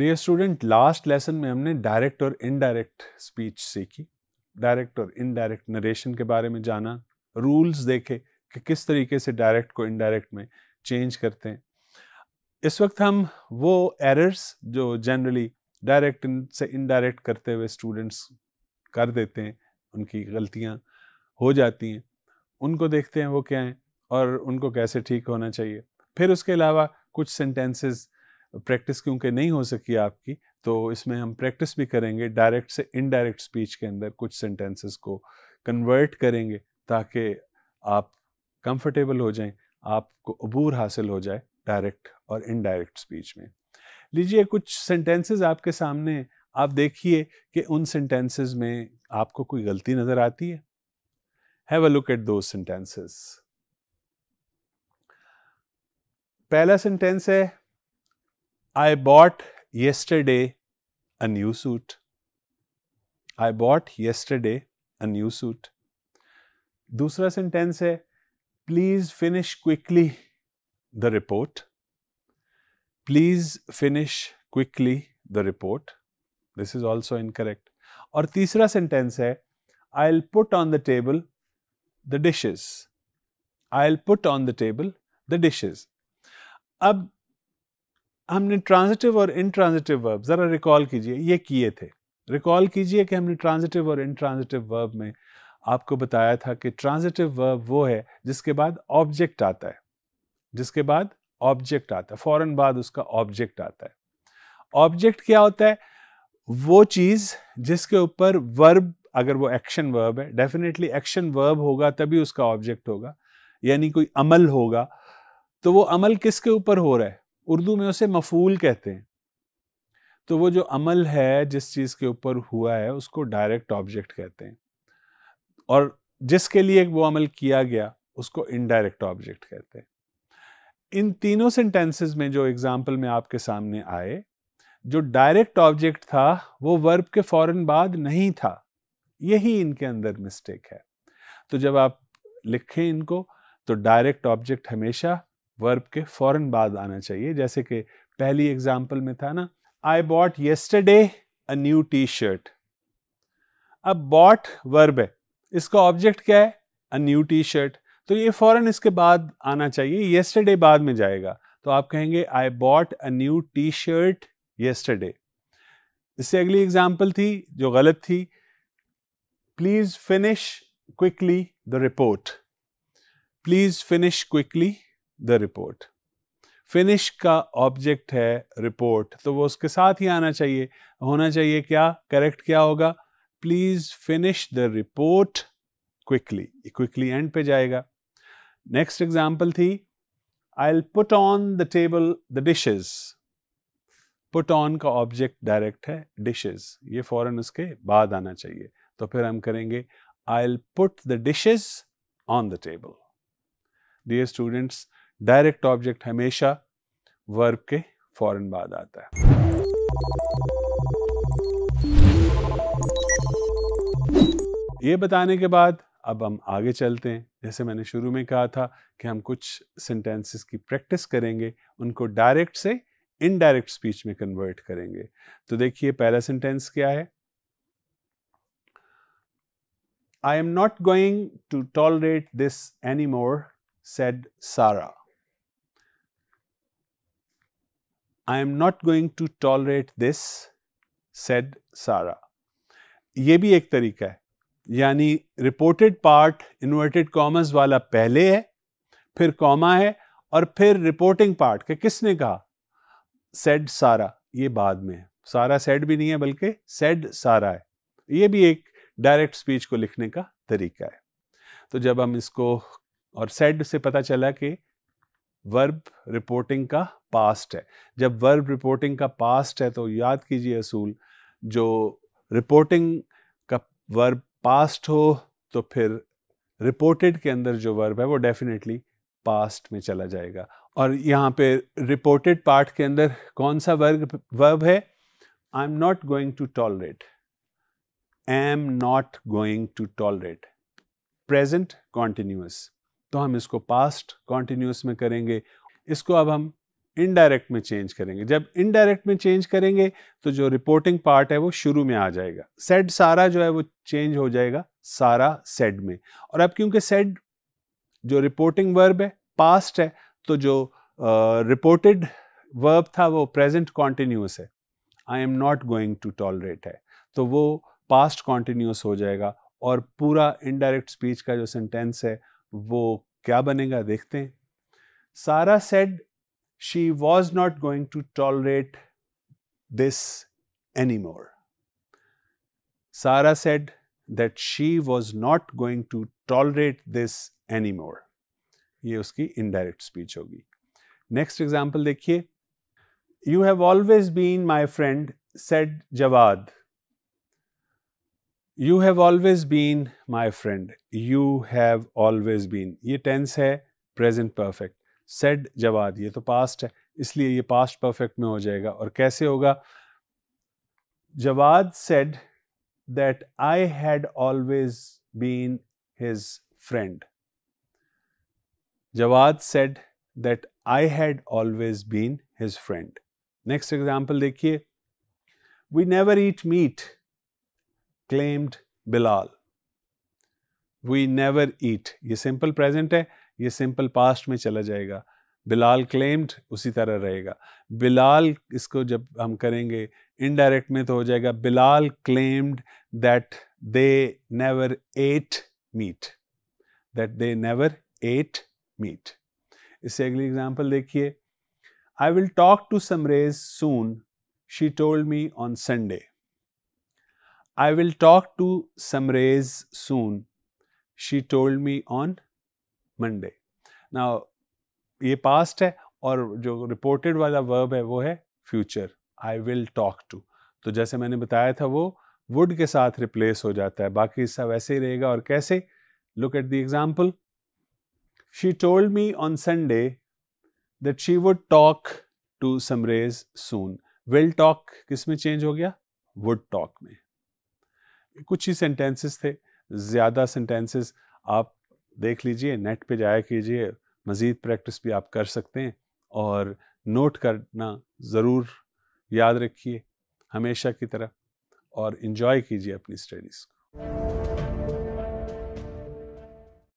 Dear student, last lesson में हमने direct और इनडायरेक्ट स्पीच सीखी, डायरेक्ट और इनडायरेक्ट नरेशन के बारे में जाना, रूल्स देखे कि किस तरीके से डायरेक्ट को इनडायरेक्ट में चेंज करते हैं। इस वक्त हम वो एरर्स जो जनरली डायरेक्ट से इनडायरेक्ट करते हुए स्टूडेंट्स कर देते हैं, उनकी गलतियां हो जाती हैं, उनको देखते हैं वो क्या हैं और उनको कैसे ठीक होना चाहिए। फिर उसके अलावा कुछ सेंटेंसेस प्रैक्टिस क्योंकि नहीं हो सकी आपकी, तो इसमें हम प्रैक्टिस भी करेंगे, डायरेक्ट से इनडायरेक्ट स्पीच के अंदर कुछ सेंटेंसेस को कन्वर्ट करेंगे ताकि आप कंफर्टेबल हो जाएं, आपको अबूर हासिल हो जाए डायरेक्ट और इनडायरेक्ट स्पीच में। लीजिए कुछ सेंटेंसेस आपके सामने, आप देखिए कि उन सेंटेंसेस में आपको कोई गलती नजर आती है। Have a look at those sentences. पहला सेंटेंस है I bought yesterday a new suit. I bought yesterday a new suit. दूसरा सेंटेंस है Please finish quickly the report. Please finish quickly the report. This is also incorrect. और तीसरा sentence है I'll put on the table the dishes. I'll put on the table the dishes. अब हमने transitive और intransitive verb जरा recall कीजिए, ये किए थे। रिकॉल कीजिए कि हमने ट्रांजिटिव और इनट्रांजिटिव वर्ब में आपको बताया था कि ट्रांजिटिव वर्ब वो है जिसके बाद ऑब्जेक्ट आता है, जिसके बाद ऑब्जेक्ट आता है, फौरन बाद उसका ऑब्जेक्ट आता है। ऑब्जेक्ट क्या होता है? वो चीज जिसके ऊपर वर्ब, अगर वो एक्शन वर्ब है, डेफिनेटली एक्शन वर्ब होगा तभी उसका ऑब्जेक्ट होगा, यानी कोई अमल होगा। तो वो अमल किसके ऊपर हो रहा है? उर्दू में उसे मफूल कहते हैं। तो वो जो अमल है जिस चीज के ऊपर हुआ है उसको डायरेक्ट ऑब्जेक्ट कहते हैं, और जिसके लिए वो अमल किया गया उसको इनडायरेक्ट ऑब्जेक्ट कहते हैं। इन तीनों सेंटेंसेस में जो एग्जाम्पल में आपके सामने आए, जो डायरेक्ट ऑब्जेक्ट था वो वर्ब के फौरन बाद नहीं था, यही इनके अंदर मिस्टेक है। तो जब आप लिखें इनको तो डायरेक्ट ऑब्जेक्ट हमेशा वर्ब के फौरन बाद आना चाहिए। जैसे कि पहली एग्जाम्पल में था ना, I bought yesterday a new T shirt. अब बॉट वर्ब है, इसका ऑब्जेक्ट क्या है? A new T shirt. तो ये फौरन इसके बाद आना चाहिए, येस्टरडे बाद में जाएगा। तो आप कहेंगे I bought a new T shirt yesterday. इससे अगली एग्जाम्पल थी जो गलत थी, please finish quickly the report. Please finish quickly the report. Finish का ऑब्जेक्ट है रिपोर्ट, तो वो उसके साथ ही आना चाहिए, होना चाहिए क्या? करेक्ट क्या होगा? Please finish the report quickly. Quickly and पे जाएगा। नेक्स्ट एग्जाम्पल थी I'll put on the table the dishes. Put on का ऑब्जेक्ट डायरेक्ट है, dishes, ये फौरन उसके बाद आना चाहिए। तो फिर हम करेंगे I'll put the dishes on the table. Dear students, direct object हमेशा वर्ब के फौरन बाद आता है। ये बताने के बाद अब हम आगे चलते हैं। जैसे मैंने शुरू में कहा था कि हम कुछ सेंटेंसेस की प्रैक्टिस करेंगे, उनको डायरेक्ट से इनडायरेक्ट स्पीच में कन्वर्ट करेंगे। तो देखिए पहला सेंटेंस क्या है? I am not going to tolerate this anymore, said Sarah. I am not going to tolerate this, said Sarah. ये भी एक तरीका है, यानी रिपोर्टेड पार्ट इन्वर्टेड कॉमर्स वाला पहले है, फिर कॉमा है, और फिर रिपोर्टिंग पार्ट के किसने कहा? सेड सारा, ये बाद में है। सारा सेड भी नहीं है बल्कि सेड सारा है। ये भी एक डायरेक्ट स्पीच को लिखने का तरीका है। तो जब हम इसको, और सेड से पता चला कि वर्ब रिपोर्टिंग का पास्ट है। जब वर्ब रिपोर्टिंग का पास्ट है तो याद कीजिए असूल, जो रिपोर्टिंग का वर्ब पास्ट हो तो फिर रिपोर्टेड के अंदर जो वर्ब है वो डेफिनेटली पास्ट में चला जाएगा। और यहाँ पे रिपोर्टेड पार्ट के अंदर कौन सा वर्ब है? I am not going to tolerate. Am not going to tolerate, present continuous. तो हम इसको पास्ट कॉन्टिन्यूअस में करेंगे। इसको अब हम इनडायरेक्ट में चेंज करेंगे। जब इनडायरेक्ट में चेंज करेंगे तो जो रिपोर्टिंग पार्ट है वो शुरू में आ जाएगा। सेड सारा जो है वो चेंज हो जाएगा सारा सेड में। और अब क्योंकि सेड जो रिपोर्टिंग वर्ब है पास्ट है, तो जो रिपोर्टेड वर्ब था वो प्रेजेंट कॉन्टिन्यूस है, I am not going to tolerate है, तो वो पास्ट कॉन्टिन्यूस हो जाएगा। और पूरा इनडायरेक्ट स्पीच का जो सेंटेंस है वो क्या बनेगा देखते हैं। सारा said she was not going to tolerate this anymore. Sarah said that she was not going to tolerate this anymore. ये उसकी indirect speech होगी। Next example देखिए, you have always been my friend, said Jawad. You have always been my friend. You have always been. ये tense है present perfect. Said Jawad, ये तो past है इसलिए ये पास्ट परफेक्ट में हो जाएगा। और कैसे होगा? Jawad said that I had always been his friend. Jawad said that I had always been his friend. Next example देखिए, we never eat meat, claimed Bilal. We never eat, ये सिंपल प्रेजेंट है, ये सिंपल पास्ट में चला जाएगा। बिलाल क्लेम्ड उसी तरह रहेगा। बिलाल, इसको जब हम करेंगे इनडायरेक्ट में तो हो जाएगा Bilal claimed that they never ate meat, that they never ate meat. इससे अगली एग्जांपल देखिए, I will talk to Samrez soon, she told me on Sunday. I will talk to Samrez soon, she told me on Monday. Now ये past है और जो reported वाला verb है वो है future, I will talk to. तो जैसे मैंने बताया था वो वुड के साथ रिप्लेस हो जाता है, बाकी सब वैसे ही रहेगा। और कैसे? Look at the example, she told me on Sunday that she would talk to Samrez soon. Will talk किस में चेंज हो गया? वुड टॉक में। कुछ ही सेंटेंसेस थे, ज़्यादा सेंटेंसेस आप देख लीजिए, नेट पे जाया कीजिए, मज़ीद प्रैक्टिस भी आप कर सकते हैं। और नोट करना ज़रूर याद रखिए हमेशा की तरह, और इन्जॉय कीजिए अपनी स्टडीज़ को।